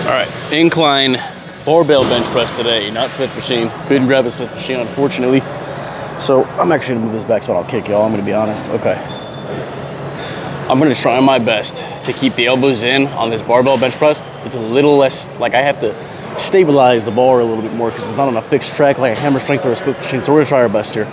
All right, incline barbell bench press today, not Smith machine. Couldn't grab a Smith machine, unfortunately. So I'm actually gonna move this back so I don't kick y'all, I'm gonna be honest. Okay. I'm gonna try my best to keep the elbows in on this barbell bench press. It's a little less, like I have to stabilize the bar a little bit more because it's not on a fixed track like a hammer strength or a Smith machine. So we're gonna try our best here.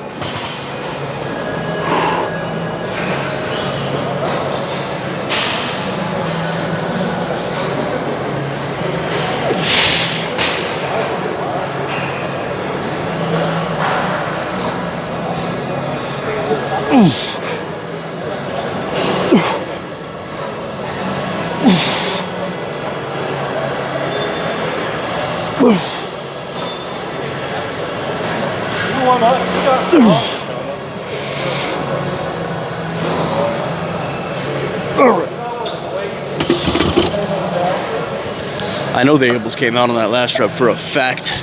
I know the elbows came out on that last rep for a fact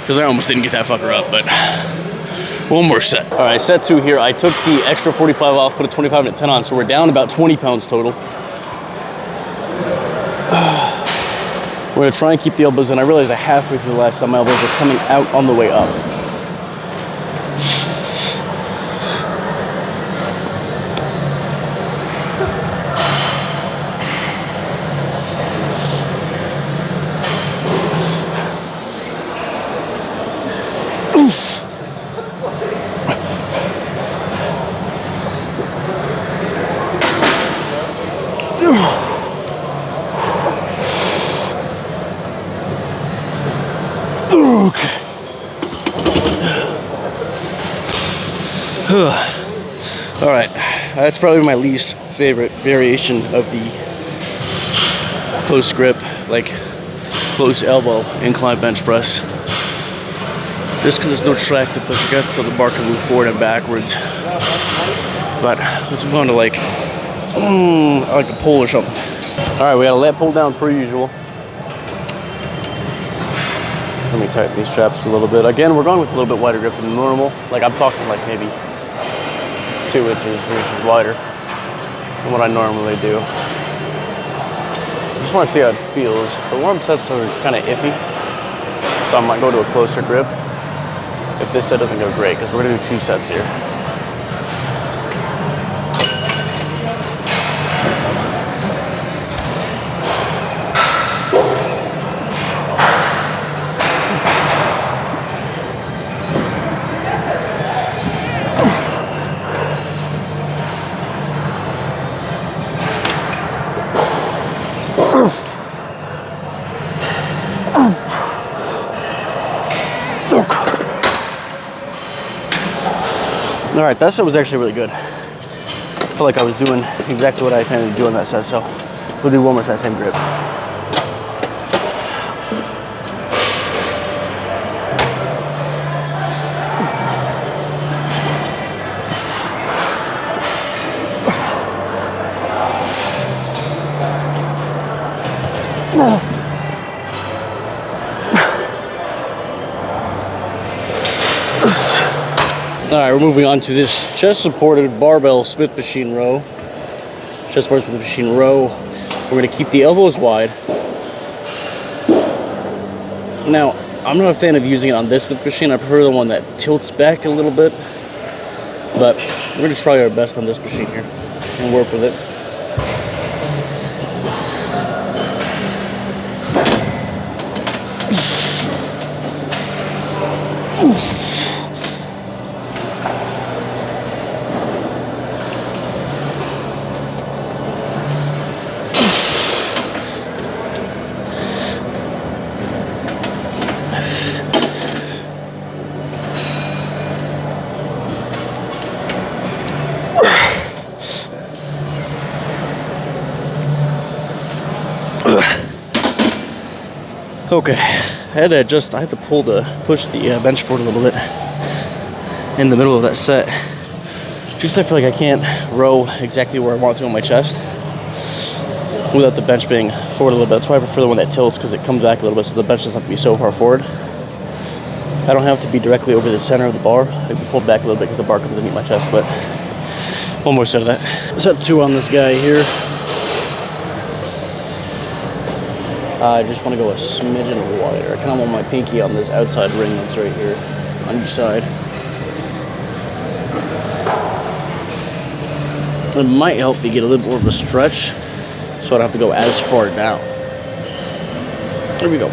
because I almost didn't get that fucker up, but one more set. All right, set 2 here. I took the extra 45 off, put a 25 and a 10 on, so we're down about 20 pounds total. We're gonna try and keep the elbows in. I realized that halfway through the last time my elbows are coming out on the way up. Okay. All right, that's probably my least favorite variation of the close grip, like close elbow incline bench press. Just because there's no track to push against, so the bar can move forward and backwards. But let's move on to like a pull or something. All right, we got a lat pull down per usual. Let me tighten these straps a little bit. Again, we're going with a little bit wider grip than normal. Like I'm talking like maybe 2 inches, 3 inches wider than what I normally do. I just want to see how it feels. The warm sets are kind of iffy, so I might go to a closer grip if this set doesn't go great, because we're gonna do 2 sets here. All right, that set was actually really good. I feel like I was doing exactly what I intended to do on that set, so we'll do one more set, same grip. All right, we're moving on to this chest-supported barbell Smith machine row. Chest-supported Smith machine row. We're gonna keep the elbows wide. Now, I'm not a fan of using it on this Smith machine. I prefer the one that tilts back a little bit. But we're gonna try our best on this machine here and work with it. Okay, I had to push the bench forward a little bit in the middle of that set. Just I feel like I can't row exactly where I want to on my chest without the bench being forward a little bit. That's why I prefer the one that tilts, because it comes back a little bit so the bench doesn't have to be so far forward. I don't have to be directly over the center of the bar. I can pull back a little bit because the bar comes to meet my chest, but one more set of that. Set 2 on this guy here. I just want to go a smidgen wider. I kind of want my pinky on this outside ring that's right here on each side. It might help me get a little more of a stretch, so I don't have to go as far down. Here we go.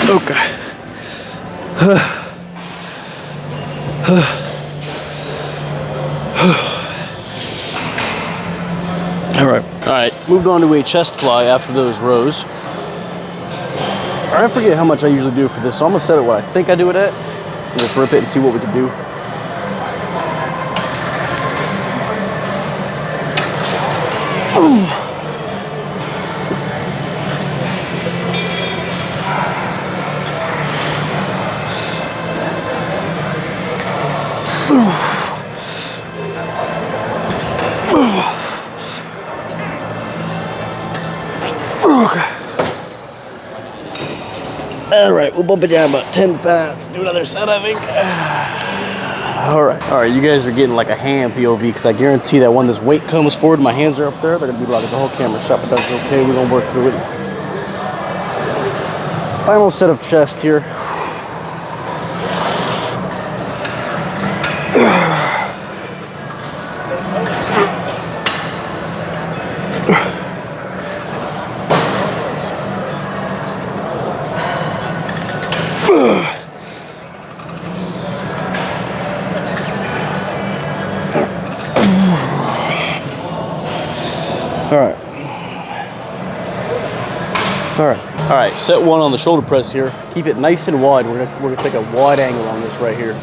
Okay. All right. Moved on to a chest fly after those rows. I forget how much I usually do for this, so I'm gonna set it what I think I do it at, and just rip it and see what we can do. Okay. All right, we'll bump it down about 10 pounds. Do another set, I think. All right, you guys are getting like a hand POV because I guarantee that when this weight comes forward, my hands are up there, they're gonna be blocking the whole camera shot, but that's okay, we're gonna work through it. Final set of chest here. All right, set one on the shoulder press here. Keep it nice and wide. We're gonna take a wide angle on this right here.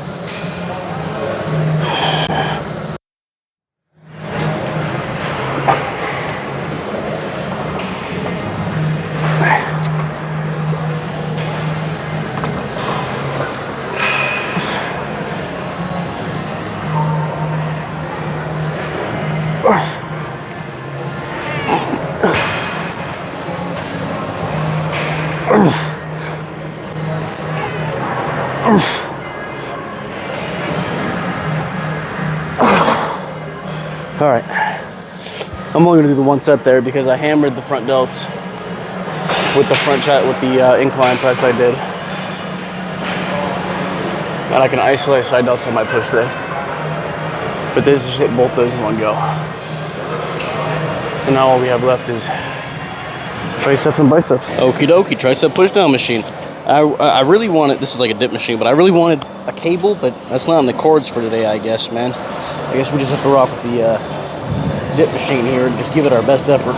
All right, I'm only gonna do the one set there because I hammered the front delts with the front chat with the incline press I did, and I can isolate side delts on my push day. But this just hit both those in one go. So now all we have left is triceps and biceps. Okie dokie, tricep push down machine. I really wanted, this is like a dip machine, but I really wanted a cable, but that's not in the cords for today, I guess, man. I guess we just have to rock with the dip machine here and just give it our best effort.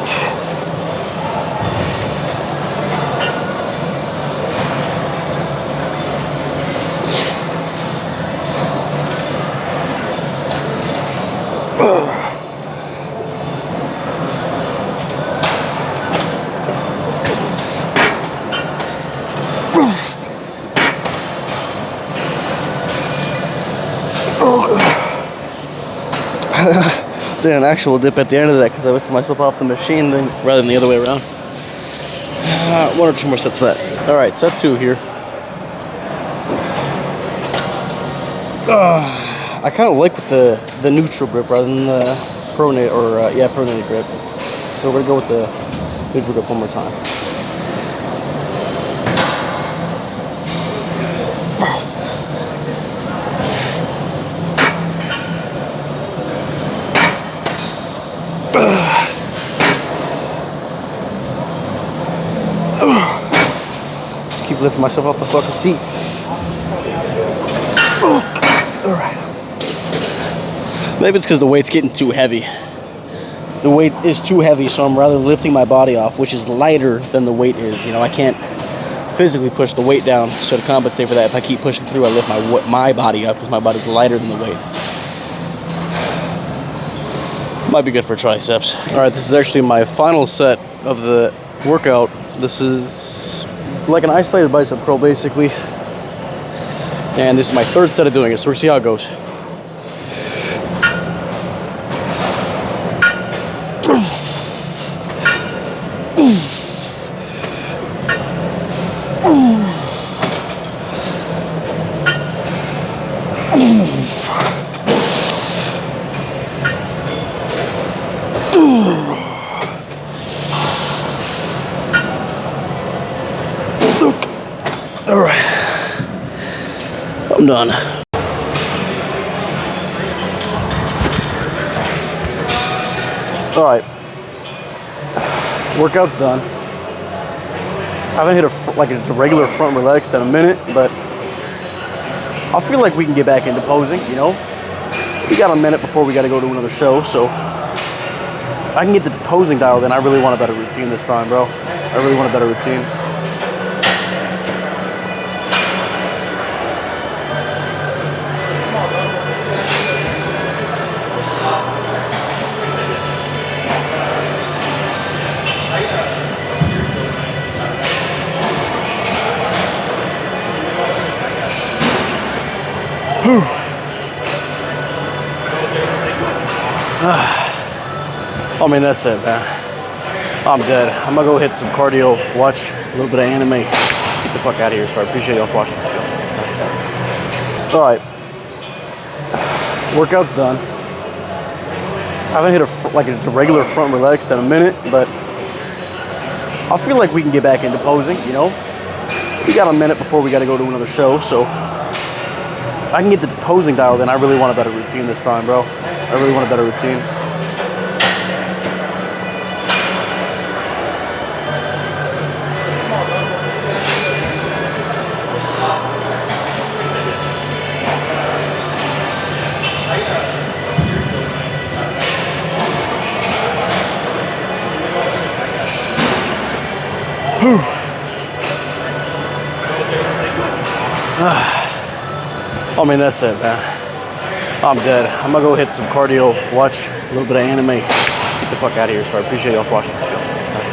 Did an actual dip at the end of that because I lifted myself off the machine rather than the other way around. One or two more sets of that. All right, set two here. I kind of like with the neutral grip rather than the pronated pronated grip. So we're gonna go with the neutral grip one more time. Just keep lifting myself off the fucking seat. Alright. Maybe it's because the weight's getting too heavy. The weight is too heavy, so I'm rather lifting my body off, which is lighter than the weight is. You know, I can't physically push the weight down, so to compensate for that, if I keep pushing through, I lift my body up because my body's lighter than the weight. Might be good for triceps. Alright, this is actually my final set of the workout. This is like an isolated bicep curl, basically. And this is my third set of doing it, so we'll see how it goes. All right, I'm done. All right, workout's done. I haven't hit a regular front relaxed in a minute, but I feel like we can get back into posing, you know? We got a minute before we got to go to another show, so if I can get the posing dialed in, I really want a better routine this time, bro. I really want a better routine. I mean, that's it, man. I'm dead. I'm gonna go hit some cardio, watch a little bit of anime, get the fuck out of here. So I appreciate y'all watching. See you next time. All right, workout's done. I haven't hit a regular front relaxed in a minute, but I feel like we can get back into posing, you know? We got a minute before we got to go to another show, so if I can get the posing dialed in, I really want a better routine this time, bro. I really want a better routine. I mean, that's it, man. I'm dead. I'm gonna go hit some cardio, watch a little bit of anime, get the fuck out of here. So I appreciate y'all watching. See you.